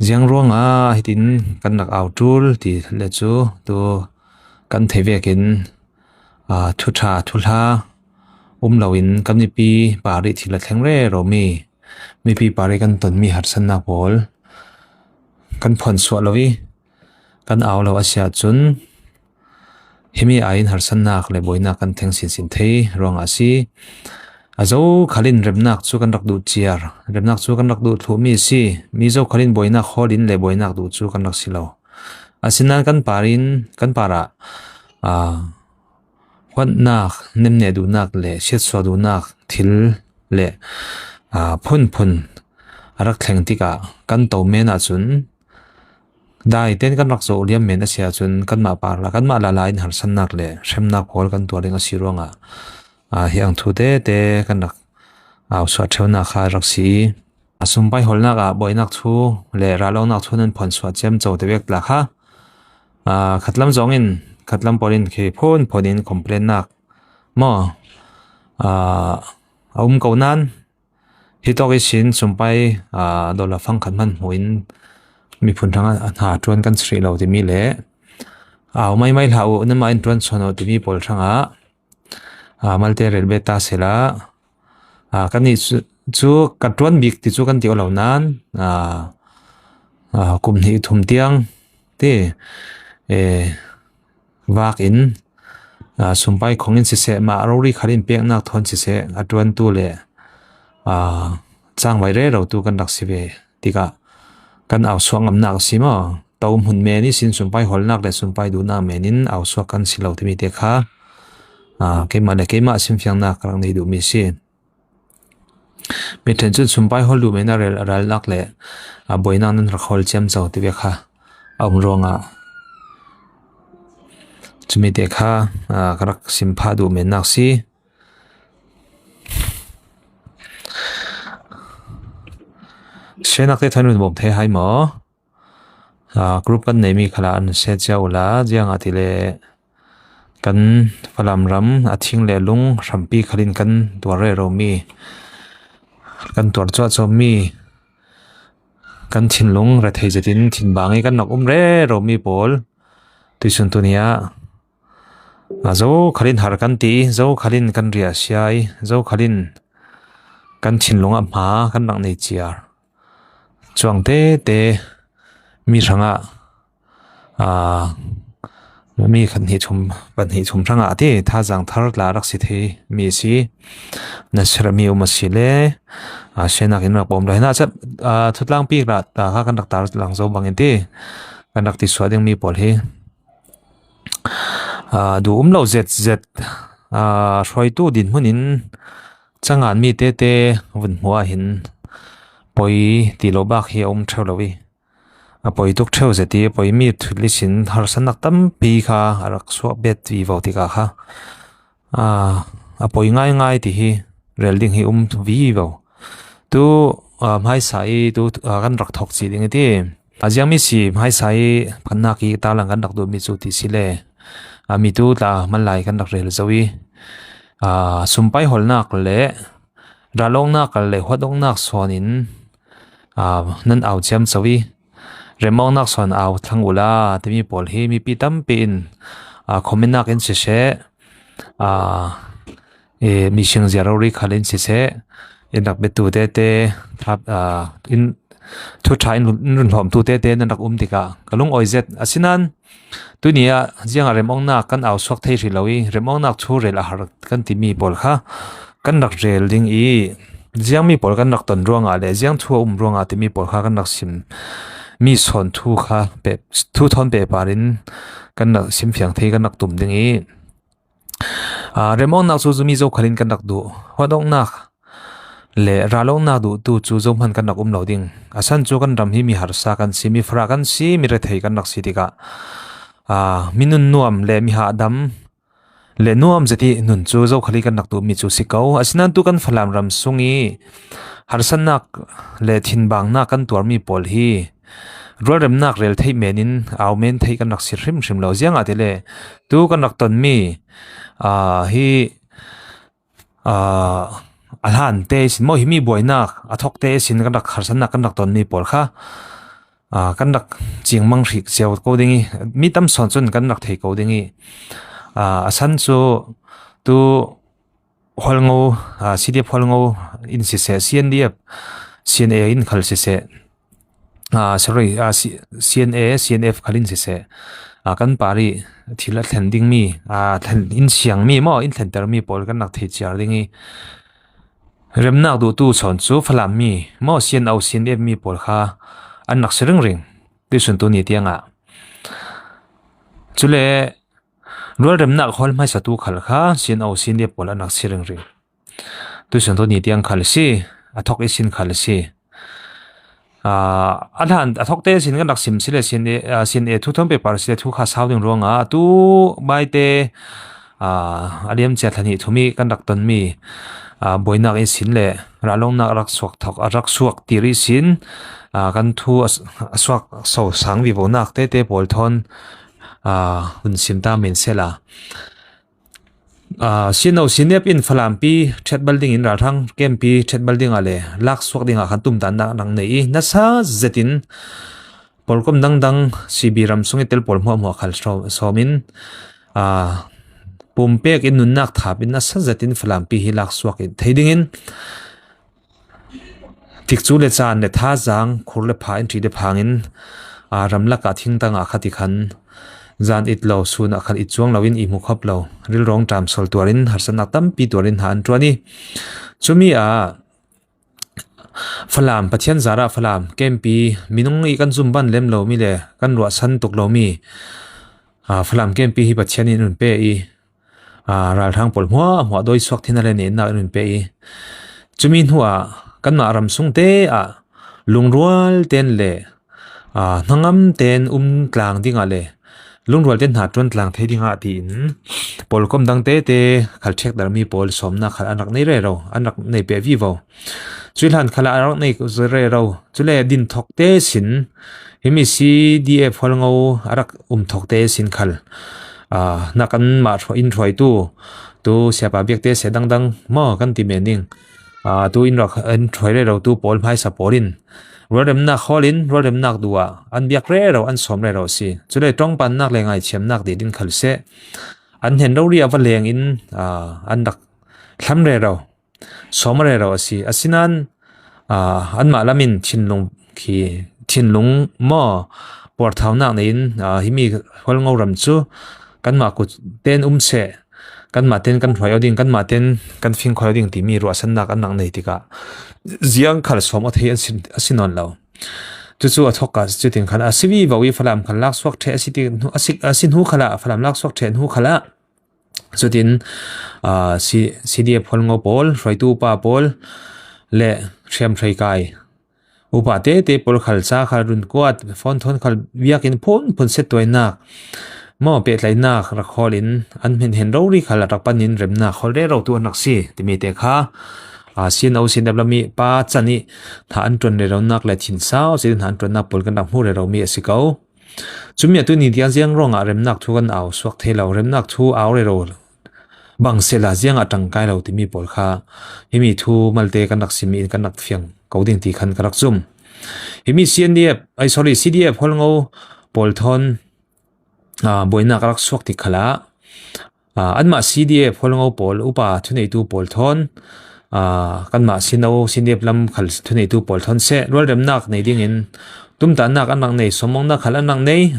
giang ruộng hitin kan nak autul ti le chu tu kan thevekin thutha lawin kan ni pi pari thila thlengre romi mi pi pari kan ton mi harsan na pol kan phon suwa lowi kan aw lo asia chun himi ain harsan nak le boina kan theng sin thei rong asi azo khalin remnak chu kan rak du chiar remnak chu kan rak du thu mi si mi zo khalin boina kholin le boina du chu kan rak silo asinan kan parin kan para hwan nak nemne du nak le shet so du nak thil le phun arak thleng tika kan to mena chun dai ten kan rak zo liam men asia chun kan ma par la kan ma la lain har san nak le shem nak hol kan tu ringa sironga hiang thu te kan rak swa thona kha rak si asum pai hol nak boy nak thu le ra lo nak thu nen phon swa chem chaw te vek la kha khatlam zongin khatlam porin ke phonin complain nak mo ko nan hitoki sin sumpai dola phang khan man huin mi phun thanga tuan kan sri lo ti mi le mai lau na ma in tuan sono ti mi pol thanga malte relbe ta sela kan ni chu katwan bik ti chu kan ti lo nan kum ni thum tiang te wak in sumpai khongin se ma rori khalin pek nak thon se atwan tu le chang vai re ro tu kan rak sive tika kan aw suang am nak sima taum hun me ni sin sumpai hol nak le sumpai du na menin aw suak kan silo ti mi te kha ke ma sim fyang nak rang nei du mi si mi ten chu sumpai hol du me na ral nak le boina nan ra khol chem chaw ti ve kha aw ronga chumi te kha karak sim pha du me nak si senak te thanun bom the hai mo group kan nei mi khala an se chaula jiang atile kan phalam ram athing le lung rampi khalin kan tuare ro mi kan tuar cho mi kan thin lung ra thei jetin thin bangai kan nak re ro mi pol tuisun tunia zo khalin har kan ti zo khalin kan ria siai zo khalin kan thin lung a ma kan nak nei chiar chuang te mi ranga mi khan hi thum ban hi thum ranga te tha jang thar la rak si the mi si na sra mi uma si le sena kin rak bom la na cha thutlang pi ra ta kha kan rak tar lang zo bangin te kan rak ti swadeng mi pol hi du lo zet roi tu din hunin changan mi te vun hua hin poi ti lo bak hi thau lowi poi tuk thau zeti poi mi thuli sin har sanak tam pi kha arak so bet vi voti ka kha poi ngai ti hi relding hi vi vo tu mai sai tu kan rak thok chi ding ti ajiang mi si mai sai phanna ki ta lang kan rak du mi chu ti sile mi tu ta man lai kan rak rel zawi sumpai hol nak le ralong nak le hodong nak sonin nan aw chem chawi remong nak son aw thangula timi pol hi mi pi tam pin khomenak in se mi sing zerori khalin se enak betu te thap in thu thain run hlom tu te nan rak tika kalung oizet asinan tunia jiang remong nak kan aw swak thei rilowi remong nak thu rel a har kan ti mi pol kha kan rak rel ding i jiang mi pol kan rak ton ronga le jiang thu ronga ti mi pol kha kan rak sim mi son thu kha pe thu thon pe parin kan rak sim fyang thei kan rak tum ding i remong nak chu mi zo khalin kan rak du hodong nak le ralong nak du tu chu zo man kan rak lo ding asan chu kan ram hi mi har sa kan si mi fra kan si mi re thei kan rak si tika minun nuam le mi ha dam le nuam zati nun chu zo khali kan nak tu mi chu sikau asinan tu kan phalam ram sungi harsan nak le thin bang na kan tuar mi pol hi rorem nak rel thei menin aw men thei kan nak sir hrim lo jiang atile tu kan nak ton mi hi alhan te sin mo hi mi boinak athok te sin kan rak harsan nak kan rak ton mi pol kha kan rak chiang mang rik cheu ko dingi mi tam son chun kan rak thei ko dingi asan chu tu holngo CDF holngo in si se CNDF CNA in khal si se sorry CNA CNF khalin si se kan pari thila thending mi thlen in siang mi mo in thenter mi pol kan rak thei chiar dingi remnak du tu chon chu phalam mi mo CNO CNF mi pol kha an nak sereng ring ti sun tu ni tianga chule rual remnak hol mai sa tu khal kha CNO CNF pol an nak sereng ring tu sun tu ni tiang khal si athok isin khal si adhan athok te sin kan rak sim sile CNA thu thom paper sile thu kha sauding ronga tu bai te aliam che thani thumi kan rak ton mi boinak e sin le ralong nak rak suak thok rak suak tiri sin kan thu suak so sang vi bonak te te pol thon hun sim ta min sela CNO CNF in phalampi chat building in rathang kempi chat building ale lak suak dinga khantum dan nang nei na sa zetin polkom dang CB ram sungi tel pol mo khal somin pumpek in nunnak thapin na sa zetin phalampi hi lak suak in theidingin tikchu le chan le tha jang khurle pha in tri de phangin ramla ka thing tanga khati khan zan it lo sun akhan it chuang lawin I mu khop lo ril rong tam sol tuarin harsana tampi tuarin han tuani chumi phalam pathian zara phalam kempi minung I kan zumban lem lo mi le kan ro san tuk lo mi phalam kempi hi pathian in un pe I ral thang pol hwa doi swak thina le ne na un pe I chumi huwa kan ma ram sung te lungrual ten le nangam ten tlang dinga le lungrual ten ha tron tlang thei dinga tin polkom dang te khal thek dar mi pol somna khal anak nei re ro anak nei pe vi vo chuilan khala anak nei re ro chule din thok te sin himi CDF holngo arak thok te sin khal nakan ma in throi tu sepa bek te sedang mo kan ti mening tu in rak an throi re ro tu pol phai sa porin remnak holin remnak duwa an biak re ro an som re ro si chule tong pan nak le ngai chem nak de din khal se an hen ro ri awaleng in an dak thlam re ro som re ro si asinan an ma lamin thinlung mo por thau nak nein himi holngo ram chu kan ma ku ten se kan ma ten kan hroyo ding kan ma ten kan fing khoyo ding ti mi ro san nak an nang nei tika ziang khal som a the asinon lo tu chu a thoka chu tin khala asivi bawi phalam khal lak swak the asiti asin hu khala phalam lak swak the hu khala chu tin CDF holngo pol raitu pa pol le threm thrai kai upa te pol khal cha khal run kwat phone thon khal wiakin phon set toinak mo pe tlai nak rakholin an hen ro ri khala tak panin remna khol re ro tu nak si timi te kha CNO CNF mi pa chani tha an tron re ro nak le thin sao sin han tron na pol kan ram hu re ro mi asiko chumya tu ni dia jiang ronga remnak thu kan aw swak thelo remnak thu aw re ro bang sela jiang atang kai lo timi pol kha himi thu malte kan nak simi kan nak fiang coding ti khan karak zum himi CDF holngo pol thon boina karak swak ti khala anma CDF holngo pol upa thunei tu pol thon kanma CNF lam khal thunei tu pol thon se rol remnak nei ding in tum ta nak anak nei somong na khal anak nei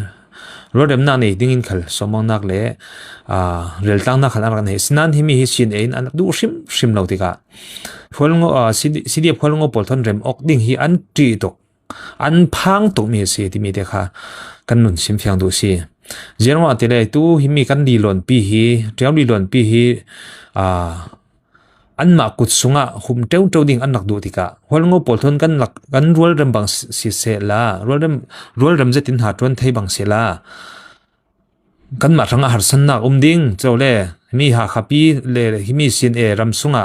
rol remnak nei ding in khal somong nak le rel tang na khal anak nei sinan himi hi sin ein anak du shim lo tika holngo CDF holngo pol thon rem ok ding hi an ti tok an phang tok mi se ti mi te kha kan nun sim phiang du si zerwa tele tu himi kan di lon pi hi triam di lon pi hi an ma kut sunga hum teu ding anak du tika holngo polthon kan rual rem bang si se la rual rem zetin ha tron thei bang se la kan ma ranga har san na ding chole mi ha khapi le himi sin e ram sunga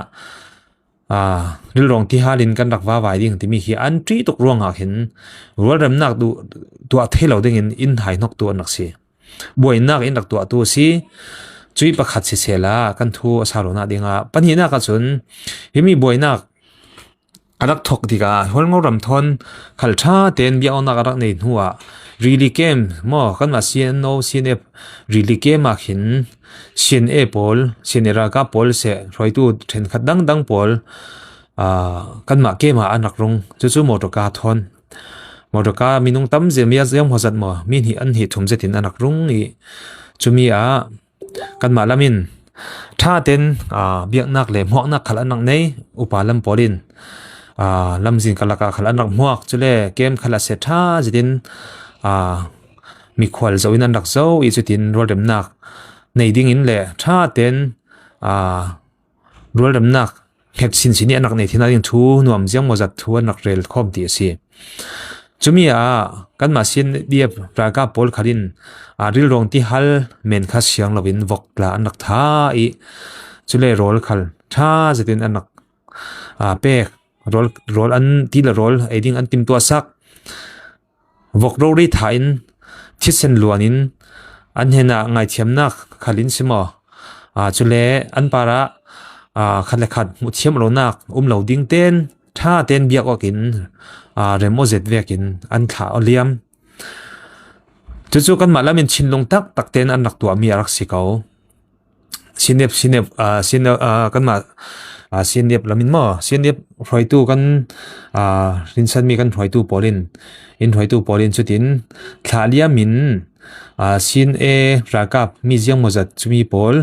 nil rong ti halin kan rak wa wai ding ti mi hi an tri tok ronga hin rual rem nak du tua thelo ding in hai nok tu anak si boi nak in rak tua tu si chui pakhat se la kan thu asalo na dinga panina ka chun himi boi nak arak thok dika hol ngor ram thon khal tha ten bia ona arak nei huwa really game mo kan ma CNA really game a khin CNA Pawl CNA ka Pawl se roi tu then khat dang Pawl kan ma game a anak rung chu motor ka thon motor ka minung tam je mia jam hozat mo min hi an hi thum je tin anak rung i chumi a kan ma lamin tha ten biak nak le mok nak khal anak nei upalam polin lamzin kalaka khala nak muak chule game khala se tha jidin mi khwal zo in anak zo I chutin rolem nak nei ding in le tha ten rolem nak het sin sin anak nei thina ding thu nuam jang mozat thu anak rel khom ti si chumi kan ma sin diep praga Pawl khalin ril rong ti hal men kha siang lovin vok la anak tha I chule rol khal tha jidin anak pek roll an tila roll eding an tim tua sak vok ro ri thain thisen luanin an hena ngai thiam nak khalin simo chule an para khatle khat mu thiam lo nak lo ding ten tha ten biak okin remozet vekin an tha oliam chu kan malamin chinlong tak ten an nak tua mi arak sikau sinep kan ma CNA lamin mo CNA roi tu kan rinsan mi kan roi tu Pawlin in roi tu Pawlin chutin thalia min CNA rakap mi jiang mozat chumi Pawl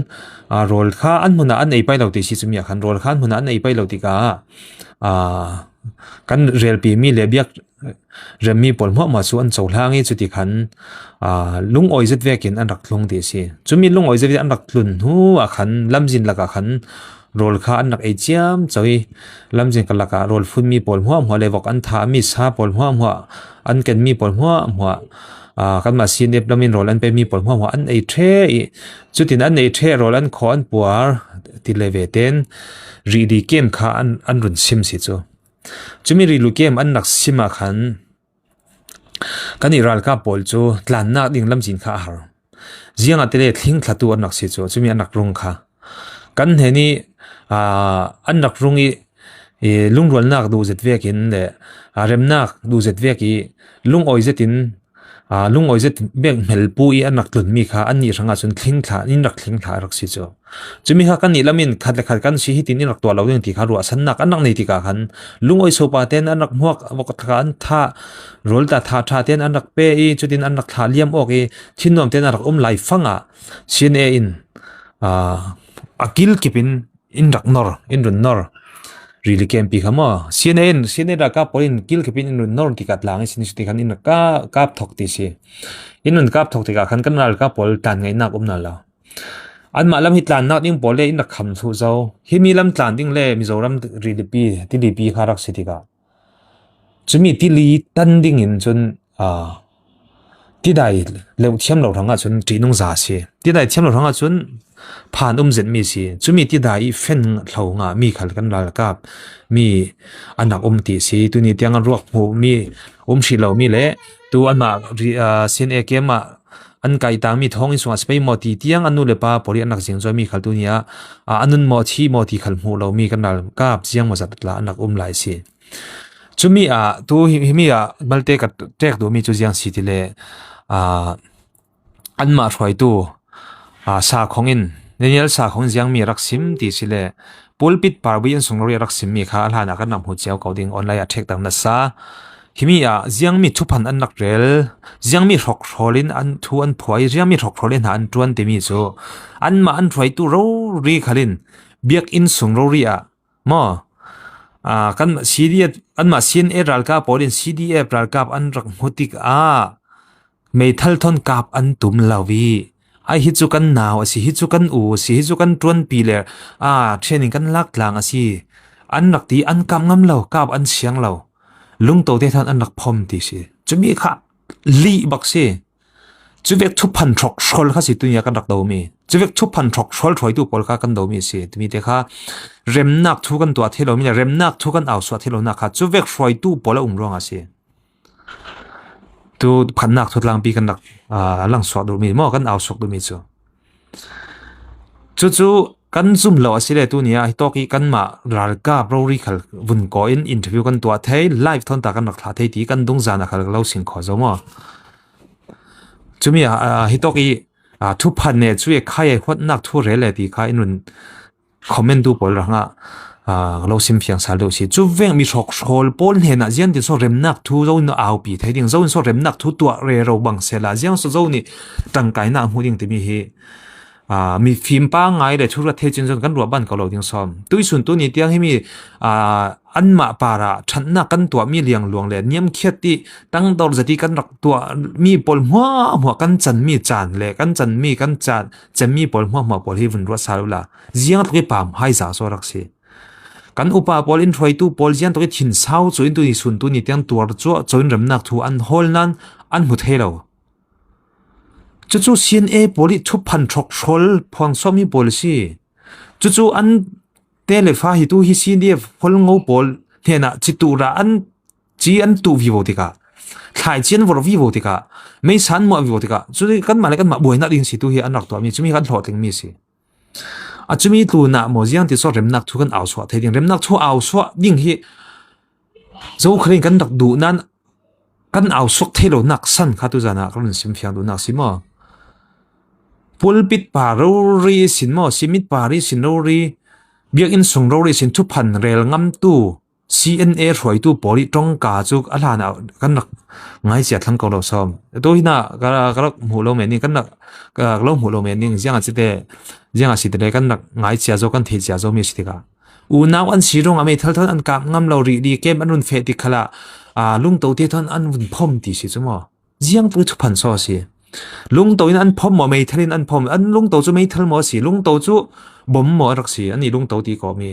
rol kha an huna an ei pai lo ti si chumi khan rol khan huna an ei pai lo ti ka kan rel pi mi le biak remi Pawl ma chu an chawhlangi chuti khan lung oi zet vekin an rak thlung ti si chumi lung oi zet an rak tlun hu a khan lamjin laka khan rol kha anak ei chiam choi lamjin kalaka rol phun mi Pawl hwa le vok an tha mi sa Pawl hwa an ken mi Pawl hwa kan ma sin ep lamin rol an pe mi Pawl hwa an ei the I chutin an ei the rol an kho an puar ti leve ten ri di kem kha an run sim si chu chumi ri lu kem an nak sima khan kan iral ka Pawl chu tlan na ding lamjin kha har zianga tele thling thlatu an nak si chu chumi anak rung kha kan heni anak rungi lung rol nak du zet vekin le rem nak du zet veki lung oi zetin lung oi zet bek mel pu I anak tlun mi kha ani ranga chun thling thla in rak thling thla rak si chu chumi kha kan ni lamin khat kan si hitin in rak to lo ding ti kha ru san nak anak nei ti ka khan lung oi so pa ten anak muak wak kha an tha rol ta tha ten anak pe I chutin anak thla liam ok I thinnom ten anak lai fanga CNA in akil kipin in rak nor in run nor really can pi khamo CNA da ka Pawlin kil kipin in run nor ki kat lang sin ti khan in ka kap thok ti si in run kap thok ti ka khan kan ral ka Pawl tan ngai nak la an ma lam hi tlan nak ding Pawl le in rak kham thu zo hi mi lam tlan ding le Mizoram really pi ti li pi kharak si ti ka chumi ti li tan ding in chun ti dai le thiam lo ranga chun ti nung za si ti dai thiam lo ranga chun phan zet mi si chumi ti dai fen thlonga mi khal kan lal kap mi anak ti si tu ni tiang ruak mu mi shi lo mi le tu anma CNA kema an kai ta mi thong in sunga spei mo ti tiang anu le pa Pawli anak jing zo mi khal tu nia anun mo thi khal mu lo mi kan lal kap chiang mo zat la anak lai si chumi tu mi balte ka tek do mi chu jiang si ti le anma roi tu sa khongin nenial sa khong jiang mi rak sim ti sile pulpit parbi an sungroi rak sim mi kha alhana kan nam hu cheu coding online attack tang na sa himi jiang mi thupan an nak rel jiang mi rok rolin an thu an phoi jiang mi rok rolin han tuan te mi chu an ma an throi tu ro ri khalin biak in sungroi mo kan CDF an ma CNA ral ka Pawlin CDF ral kap an rak hutik mei thal thon kap an tum lawi ai hi chu kan naw asi hi chu kan u si hi chu kan tuan pi le training kan lak tlang asi an nak ti an kam ngam lo kap an siang lo lung to te than an nak phom ti si chumi kha li bak se chuwek thu phan thok shol kha si tunya kan rak do mi chuwek thu phan thok shol throi tu pol kha kan do mi si tumi te kha remnak thu kan to thelo mi remnak thu kan aw swa thelo na kha chuwek throi tu pol rong asi tu phannak thu lang pi kan nak lang swa do mi mo kan aw sok do mi chu kan zoom lo asile tu nia toki kan ma ralka brori khal vun ko in interview kan tua thei live thon ta kan rak tha thei ti kan dung jana khal lo sing kho zo mo chumi hi toki thu phan ne chu e khai hot nak thu re le ti kha inun comment du pol ranga lo sim phiang sal do si chu veng mi thok khol pol he na jian ti so remnak thu zo no au pi thei ding zo so remnak thu tua re ro bang se la jiang so zo ni tang kai na hu ding ti mi hi mi phim pa ngai le thura the chin jon kan ro ban ko lo ding som tui sun tu ni tiang hi mi an ma para thanna kan tua mi liang luang le niam khiat ti tang dor zati kan rak tua mi pol hwa kan chan mi chan le kan chan mi kan chan mi pol hwa pol hi vun ro salula jiang tu pam hai za so rak si kan upa pol in throi tu pol jian to ki thin sau chu in tu ni sun tu ni tiang tuar chu choin ram nak thu an hol nan an mu thelo chu CNA poli thu phan thok thol phang somi policy chu an telefa hi tu hi CNF hol ngo pol thena chitu ra an chi an tu vivo tika thai chen vor vivo tika mei san mo vivo tika chu kan ma le kan ma boina ding si tu hi an rak to mi chumi kan thlo ting mi si chumi tu na mo jiang ti so rem nak thu kan aw swa thei ding rem nak thu aw swa ding hi zo khrin kan dak du nan kan aw sok thelo nak san kha tu jana kan sim phiang du nak si mo pulpit parori sin mo simit pari sin rori biak in sung rori sin thu phan rel ngam tu CNA roi tu poli tong ka chu alana kan nak ngai sia thlang ko lo som to hina ga mu lo me ni kan nak lo mu lo me ni jiang a si te kan nak ngai sia zo kan the sia zo mi si ka u naw an si rong ame thal thal an ka ngam lo ri kem anun fe ti khala lung to te thon an vun phom ti si chu mo jiang pu thu phan so si lung to in an phom mo me thalin an phom an lung to chu me thal mo si lung to chu bom mo rak si ani lung to ti ko mi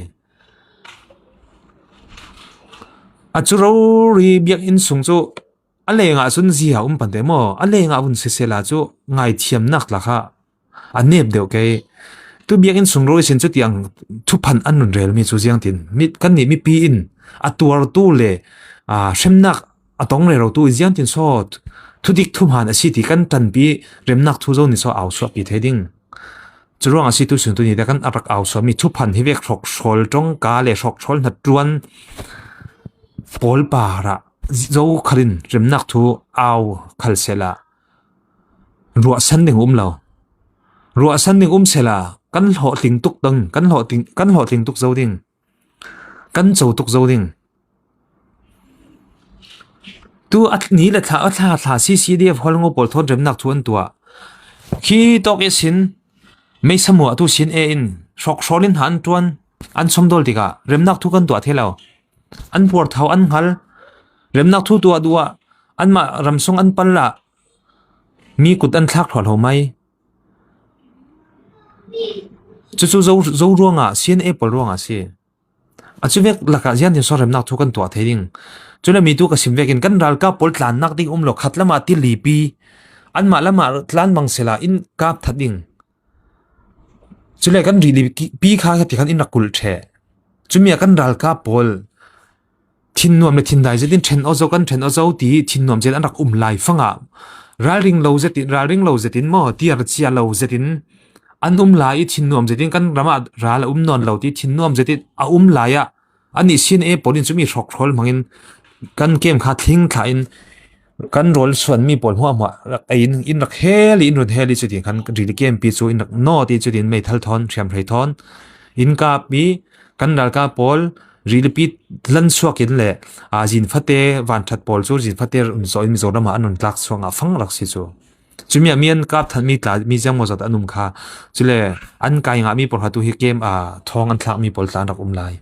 achuro ri biak in sung chu alenga sun ji ha pan de mo alenga bun se se la chu ngai thiam nak la kha anep deu ke tu biak in sung ro sin chu tiang thu phan an nun rel mi chu jiang tin mit kan ni mi pi in atuar tu le shemnak atong re ro tu jiang tin so thu dik thu han a si ti kan tan pi remnak thu zo ni so aw so pi theding churuang a si tu sun tu ni da kan arak aw so mi thu phan hi vek thok shol tong ka le thok shol na tuan pol para zo kharin remnak thu aw khal sela ruwa san ding lo ruwa san ding sela kan ho ting tuk dang kan ho ting tuk zo ding kan zo tuk zo ding tu at ni la tha CCDF hol ngo pol thon remnak thu an tua khi tok esin mei samo tu sin e in shok sholin han tuan an somdol tika remnak thu kan tua thelo an por thau an hal remnak thu tua duwa an ma ramsong an palla mi kut an thak thol ho mai chu zo ruanga CNA pol ruanga si achuvek laka jian tin so remnak thu kan tua theiring chula mi tu ka simvekin kan ral ka pol tlan nak ding lo khatlama ti lipi an ma lama tlan mangsela in kap thading chule kan ri pi kha ti kan in rakul the chumia kan ral ka pol thin nuam le thin dai jetin then ozo kan then ozo ti thin nuam jen an rak lai fanga raling lo zetin mo ti ar chia lo zetin an lai thin nuam zetin kan rama ral non lo ti thin nuam zetin a laya ani sin e polin chumi rok rol mangin kan kem kha thing kha in kan rol swan mi pol hwa in rak heli in run heli chuti kan ri kem pi chu in rak no ti chutin me thal thon thiam rei thon in ka pi kan dal ka pol repeat lan suakin le jin phate van that pol chu jin phate so in zo rama anun tlak suanga phang rak si chu chumia mian kap than mi tla mi jang mo zat anum kha chule an kai nga mi por hatu hi kem thong an thlak mi pol tlan rak lai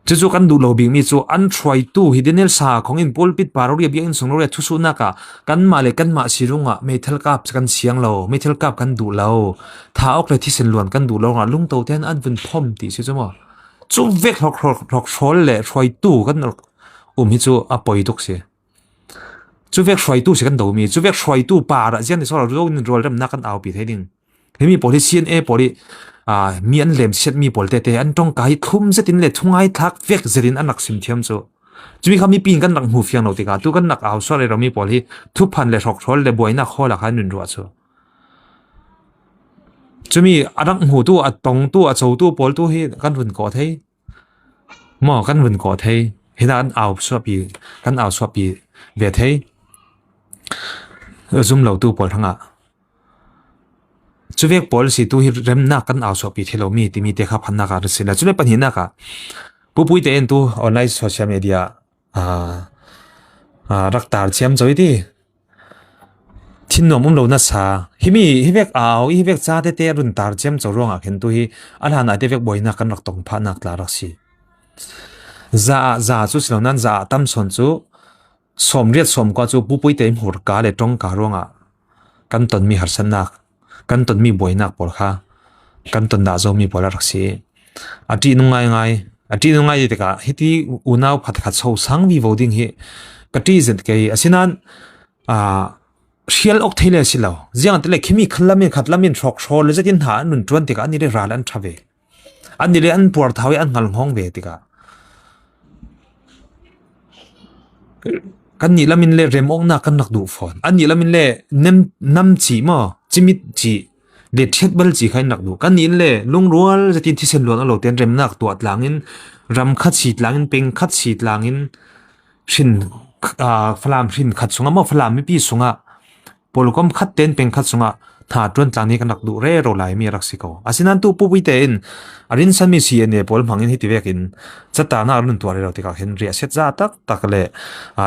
chu kan du lo bing mi chu an try tu hidinel sa khong in pulpit parori bi in sungro re thusu na ka kan ma le kan ma sirunga methal kap kan siang lo methal kap kan du lo tha ok le thisen luan kan du lo nga lung to ten an vun phom ti si chu mo chu vek hok shol le try tu kan hi chu a poi tok se chu vek try tu se kan do mi chu vek try tu para jian ni so ro in rol ram na kan au pi theding hemi poli CNA poli mi an lem set mi polte te an tong kai thum zetin le thungai thak vek zerin anak sim thiam chu chumi khami pin kan rak hu fiang no tika tu kan nak aw so le romi poli thu phan le rok thol le boina khola khan nun ro chu chú mi ăn hủ tu ăn bông tu ăn sầu tu bol tu hi căn vần có thế mà căn vần có thế hiện tại ăn ảo swap bị căn ảo swap bị về thế zoom lâu tu bol thằng ạ chú việc bol si tu hi remnak căn ảo swap bị thế lâu mi thì mi te khắp hắn naka rồi là chú này bận hiện naka Puitea en tu online social media rắc tar chiam rồi đi thiên nom lâu na sa hi việc ảo hi việc cha te run tar chiam cho rong à khen tu hi anh han ai te việc boy na kan rak tong pha nak la rak si za chu silo nan za tam son chu som riat som kwa chu Puitea hur ka le tong ka rong à kan ton mi har san nak kan ton mi boy nak por kha kan ton da zo mi por rak si ati ngai ati ngai te ka hiti unau phat khat so sang vi voting hi kati zet ke asinan Shial ok thele silo jiang tele khimi khlamin khatlamin thok shol le jatin ha nun tuan tika ani re ralan thave ani le an por thawi an ngal hong ve tika kan ni lamin le remong na kan nak du phone ani lamin le nam chi mo chimit chi de thet bal chi khai nak du kan ni le lung rual jatin thi sen lon alo ten rem nak tuat langin ram khat chi langin peng khat chi langin shin flam shin khat sunga mo flam mi pi sunga polkom khat ten peng khat sunga tha tron tlani kanak du re ro lai mi raksiko asinan tu Puitea in arin san mi CNA Pawl mangin hiti vekin chata na run tu re ro tika hen ria set za tak le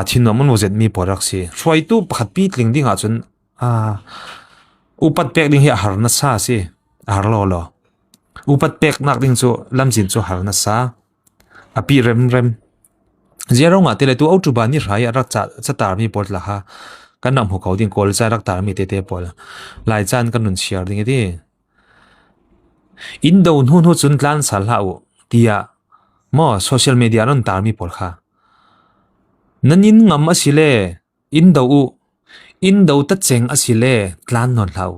thinnom mon wozet mi poraksi roi tu khat pi tling ding a chun upat pek ding hi har na sa si har lo upat pek nak ding chu lamjin chu har na sa api rem zero nga tele tu autu bani raya rak chata mi port la ha kan nam ho kauding kol cha rak tar mi te pol lai chan kan nun share ding di in do hun hu chun tlan sal ha u tia mo social media ron tar mi pol kha nanin ngam asile in do ta cheng asile tlan non hlau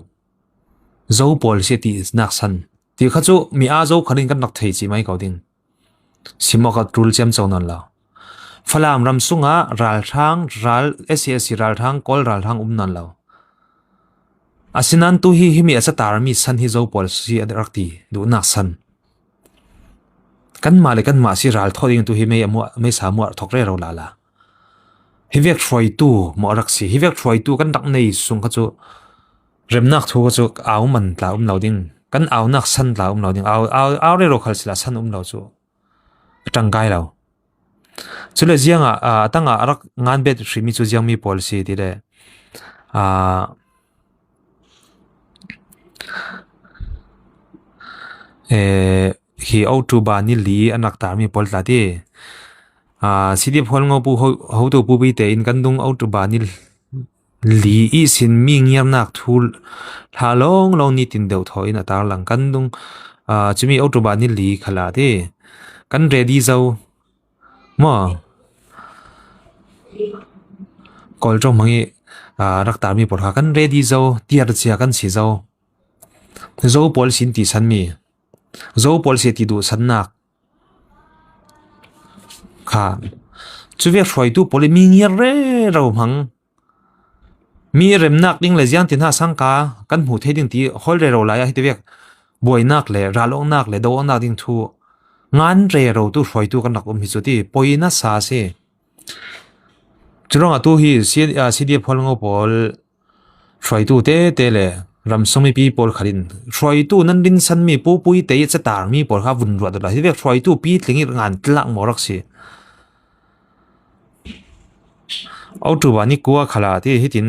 zo pol se ti nak san ti kha chu mi a zo kharin kan nak thei chi mai kauding simo ka trul chem chonon la Falam ram sunga ral SCS ral thang kol ral thang nan lo asinan tu hi himi asa tar mi san hi zo pol si adrakti du nak san kan ma si ral thoding tu hi me sa mu thok re ro la hi vek throi tu mo raksi hi vek throi tu kan dak nei sung kha chu remnak thu chu aw man tla lo ding kan aw nak san tla lo ding aw re ro khal sila san lo chu tangkai lo chule jiang tanga arak ngan bet rimi chu jiang mi policy ti le hi autu ba ni li anak tar mi pol ta ti city phol ngo pu ho tu Puitea in kan dung autu ba ni li i sin mi ngiarnak thul tha long ni tin deu thoi na tar lang kan dung chumi autu ba ni li khala ti kan ready zo mo kol trong mangi rak tar mi por ha kan ready zo tiar chia kan si zo pol sin ti san mi zo pol se ti du san nak kha chu ve roi tu pol mi ngiar re ro mang mi rem nak ding le jiang tin ha sang ka kan mu the ding ti hol re ro la ya hi te vek boy nak le ralong nak le do nak ding thu ngan re ro tu roi tu kan nak hi chu ti poina sa se churong atu hi cd phol ngo pol roi tu te le ram somi pi pol kharin roi tu nan din san mi Puitea cha tar mi pol kha vun ro da hi vek roi tu pi tlingi ngan tlak morak si autu bani kuwa khala ti hitin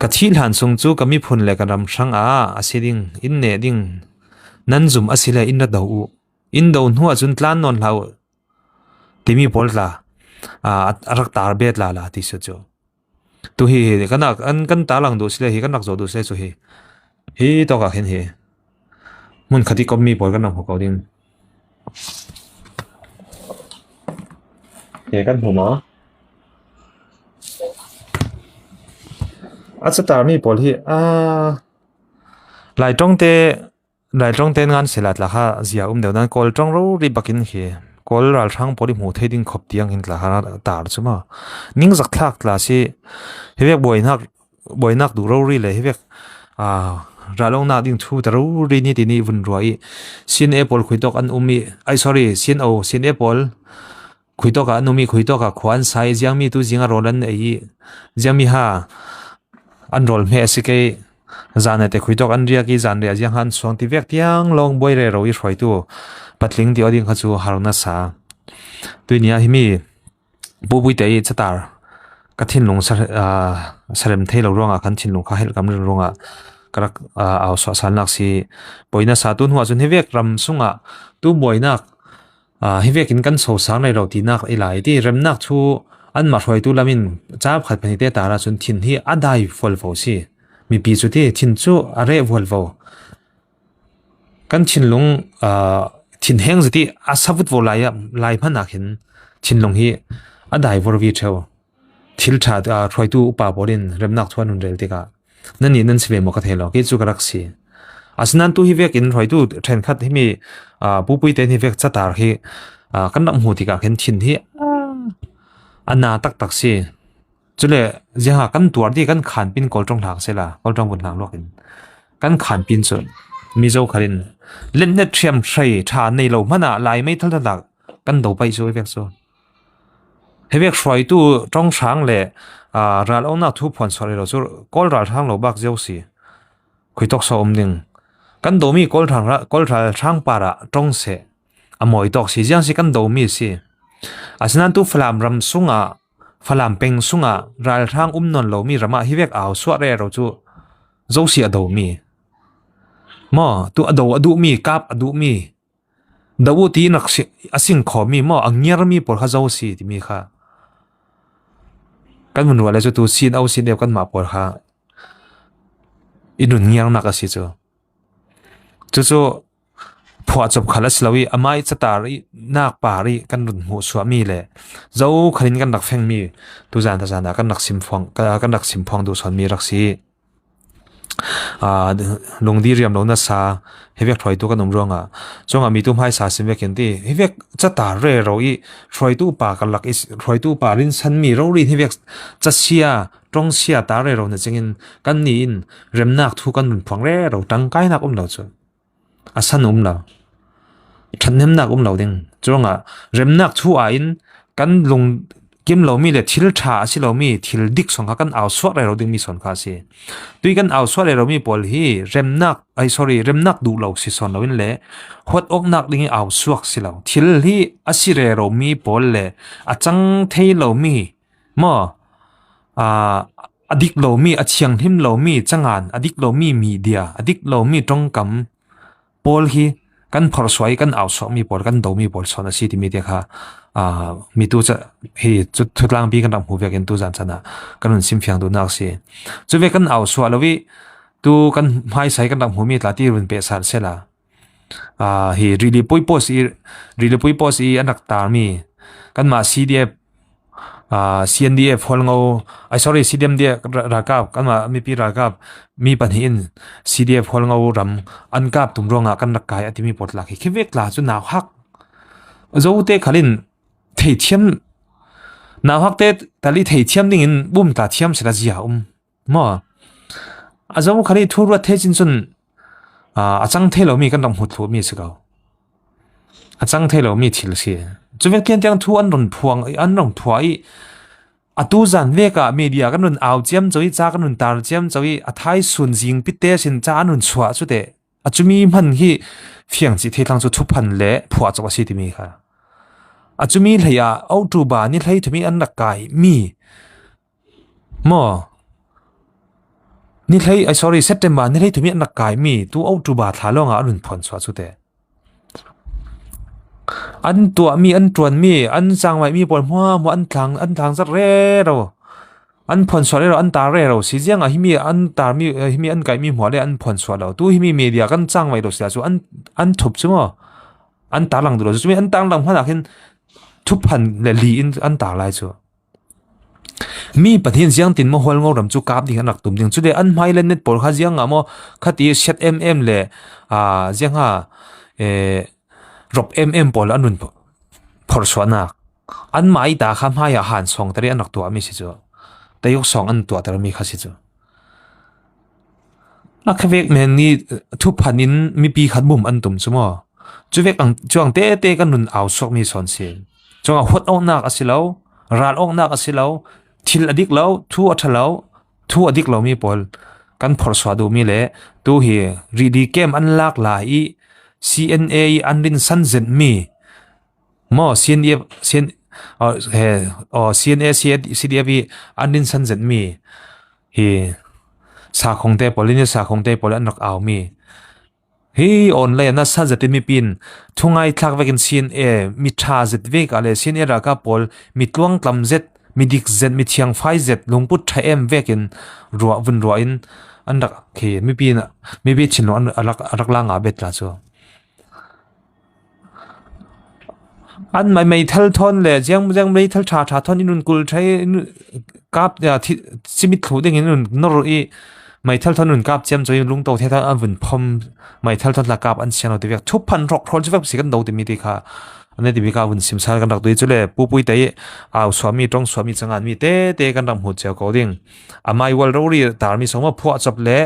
kathil han sung chu kami phun le ka ram sang asiding in ne ding nan zum asila in na dau in do nu achun tlan non lau timi pol la arak tar bet la ti so chu tu hi kanak an kan ta lang do sile hi kanak zo do se chu hi to ka hen hi mun khati kom mi pol kan nam ho ka ding ye kan huma acha tar mi pol hi Laitong te ngan selat la kha zia deu nan kol tong ro ri bakin hi kol ral thang pori mu theding khop tiang in la ha tar chuma ning zak thak la si hewek boy nak du ro ri le hewek ralong na ding thu taru ri ni ti ni vun roi CNA Pawl khuitok an umi ai sorry CNA Pawl khuitok a numi khuitok a khwan sai jiang mi tu jinga rolan ei jiang mi ha an rol me asike zane te khuitok an ria ki zan ria jiang han song ti vek tiang long boy re roi hroi tu patling ti oding kha chu harna sa tuinia himi bubui te chatar kathin lung sarem thelo ronga kan thin lung kha hel kam ronga karak aw so salnak si boina sa tun huwa chun hevek ram sunga tu boinak hevek in kan so sang nei ro ti nak ilai ti remnak thu an ma hroi tu lamin chap khat phani te tara chun thin hi adai folvo si mi pi chu ti thin chu are volvo kan thin lung thin heng zati asavut vo lai phana khin thin lung hi adai vorvi theu thil tha hroi tu upa borin remnak thuan hun rel tika nani nan sibe mo ka thelo ke chu karak si asnan tu hi vek in hroi tu then khat himi pupui te ni vek chatar hi kan ram hu tika khen thin hi ana tak tak si chule jaha kan tuar di kan khan pin kol tong thak sela kol tong bun thang lokin kan khan pin chu mi zo kharin len net thiam thrai tha nei lo mana lai mai thal thak kan do pai zo vek so hevek hroi tu tong sang le ral ona thu phon sore ro chu kol ral thang lo bak zeu si khuitok so omning kan do mi kol ral thang para tong se amoi tok si jiang si kan do mi si asnan tu flam ram sunga falam peng sunga ral thang non lo mi rama hivek aw swa re ro chu zo si ado mi mo tu adu mi kap adu mi dawu ti nak si asing kho mi mo angyar mi por kha zo si ti mi kha kan mun wala chu tu sin au sin de kan ma por kha inun ngiarnak asi chu chu phwa chop khalas lawi amai chatari nak pari kan run mu swami le zo khalin kan rak pheng mi tu jan ta jana kan rak sim phang du son mi raksi lungdi riam lo na sa hevek throi tu kan ronga chonga mi tu mai sa sim vek enti hevek chata re roi throi tu pa kan lak is throi tu pa rin san mi ro ri hevek chasia tong sia ta re ro na chingin kan ni in remnak thu kan run phang re ro tang kai nak lo chu asan la thanem nak lo ding chonga remnak thu a in kan lung kim lo mi le thil tha si lo mi thil dik song kan aw swa re ro ding mi son kha si tui kan aw swa re ro mi pol hi remnak du lo si son lo in le hot ok nak ding aw suak si lo thil hi asire ro mi pol le achang thei lo mi mo adik lo mi achiang him lo mi changan adik lo mi media adik lo mi tongkam pol hi kan phor swai kan aw so mi pol kan do mi pol son si ti mi te kha mi tu cha hi chu thutlang bi kan ram hu vek en tu jan chana kan sim phiang du nak si chu ve kan aw swa lowi tu kan mai sai kan ram hu mi tla ti run pe sar sela hi really pui pos i anak tar mi kan ma CDF CNDF holngo CDM de rakap kan ma mi pi rakap mi pan hin CDF holngo ram an kap tum ronga kan rakai atimi pot la ki khivek la chu na hak zo te khalin thei thiam na hak te tali thei thiam ding in bum ta thiam sera jia mo azo khali thura the chin chun achang thelo mi kan ram hu thu mi sigao achang thelo mi thil si chuwek tian tiang thu an ron phuang an rong thuai atu zan veka media kan run aw chiam choi cha kan run tar chiam choi athai sun jing pite sin cha an run chwa chu te achumi man hi fiang chi thethang chu thu phan le phua chawa si ti mi kha achumi leya autu ba ni hlei thumi an nakai mi mo ni hlei September ni hlei thumi an nakai mi tu autu ba thalonga an run phon chwa chu te an tua mi an tuan mi an sang mai mi pol mo an thang zat re ro an phon so le ro an tar re ro si jiang a himi an tar mi himi an kai mi mo le an phon so lo tu himi media kan chang mai ro sia chu an thup chu mo an tar lang du ro chu mi an tang lang hana khin thup phan le li in an tar lai chu mi pathin jiang tin mo hol ngo ram chu kap ding anak tum ding chu de an mai le net por kha jiang amo khati set le jiang ha rop pol anun phor swana an mai da kha mai han song tari anak tu ami si chu tayok song an tu tar mi kha si chu a khawek men ni thu phanin mi pi khat bum an tum chumo chuwek ang chuang te te kan nun aw sok mi son si chunga hot ong nak asilo ral ong nak asilo thil adik lo thu athalo thu adik lo mi pol kan phor swa du mi le tu hi ri di kem an lak la i CNA an rin san zen mi mo CNA CN he CNA CDF an rin san zen mi hi sa khong te polin sa khong te pol an rak aw mi hi online na sa zati mi pin thungai thlak vekin CNA mi tha zet ve ka le CNA ra ka pol mi tluang tlam zet mi dik zet mi thiang phai zet lungput tha em vekin ruwa vun ruwa in an rak khi mi pin mi bi chin lo an arak la nga bet la chu an mai thal thon le jang mai thal tha thon inun kul thai kap ya chimit thu ding inun nor i mai thal thon nun kap chem choi lung to the tha an vun phom mai thal thon la kap an sian de vek thup phan rok throl jek si kan do ti mi ti kha ane ti ka vun sim sar kan rak dui chule pui te aw swami tong swami changan mi te kan ram hu cheu ko ding amai wal ro ri tar mi soma phwa chap le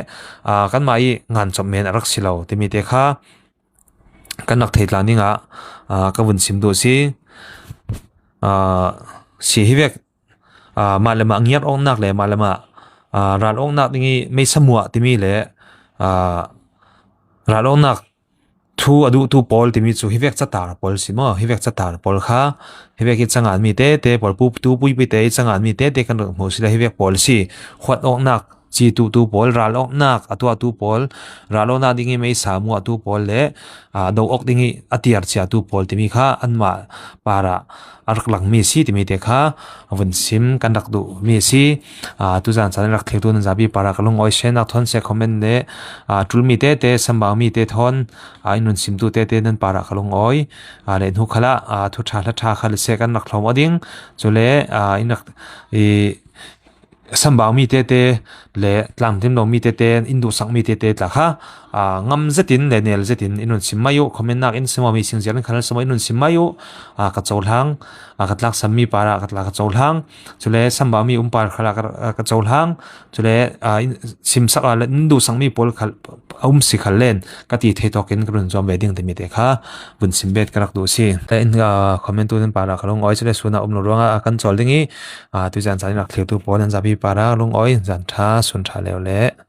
kan mai ngan chap men arak silo ti mi te kha kan nak thei tla ninga ka vun sim do si si hi vek malama ngiar ong nak le malama ral ong nak ningi me samua ti mi le ral ong nak thu adu tu pol ti mi chu hi vek chatar pol si mo hi vek chatar pol kha hi vek ki changan mi te pol pu tu pui pi te changan mi te kan mo si la hi vek pol si khwat ong nak chi tu pol ral ong nak atu pol ral ong na dingi me samu atu pol le do ok dingi atiar cha tu pol ti mi kha anma para arak lang mi si ti mi te kha avun sim kan rak du mi si tu jan chan rak thek tu nan jabi para kalung oi sen nak thon se comment le tul mi te samba mi te thon inun sim tu te nan para kalung oi le nu khala thu tha khal se kan rak thlom ading chule inak e samba mi te le tlam tim lo mi te indu sang mi te ta kha ngam zetin le nel zetin inun simmayu comment nak in sima mi sing jan khanal sama inun simmayu ka chawlhang ka tlak sammi para ka tlak chawlhang chule samba mi par khala ka chawlhang chule simsak la indu sang mi pol khal si khalen ka ti the token grun jom wedding te mi te kha bun simbet karak du si ta in comment tu nan para khalong oi chule suna umno ronga kan choldingi tu jan chan rak theu tu pon an jabi para long oi jan tha sun tha le